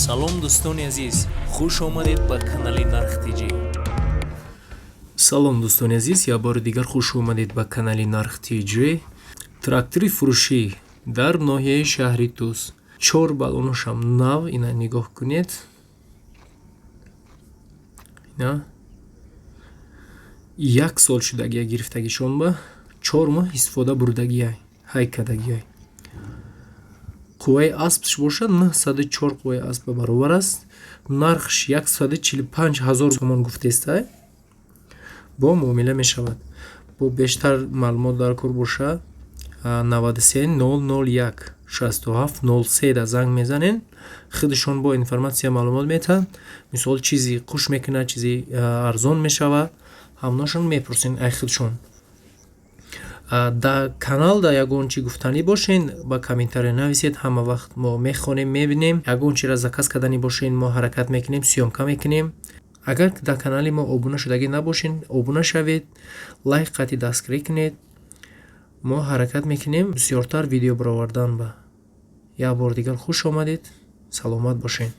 салом дӯстони азиз, хуш омадед ба канали Нарх ТЖ. Салом дӯстони азиз, як бори дигар хуш омадед ба канали Нарх ТЖ. Трактори фурӯшӣ дар ноҳияи шаҳри Тус. 4 баллонашам нав, ина нигоҳ кунед. Ина 1 сол шудагия гирифтагишон ба 4 моҳ истифода бурдагия, ҳайкадагия. қувваи аспш бошад 904 қувваи асп ба баробар аст. нархш 145 000 сомон гуфтеста. бо муомила мешавад. бо бештар маълумот дар кор боша 93 001 67 03 да занг мезанен. худшон бо информация маълумот метан. мисол чизи хуш мекунад, чизи арзон мешава, ҳамношон мепурсин ай худшон. да канал да ягон чи гуфтанӣ бошен ба комментария нависед. ҳама вақт мо мехонем, мебинем. ягон чира заказ кардани бошен, мо ҳаракат мекунем, сёмка мекунем. агар да канали мо обуна шудагӣ набошен, обуна шавед, лайк қати дастгирӣ кунед. мо ҳаракат мекунем бисёртар видео баровардан. ба як бор дигар хуш омадед. саломат бошед.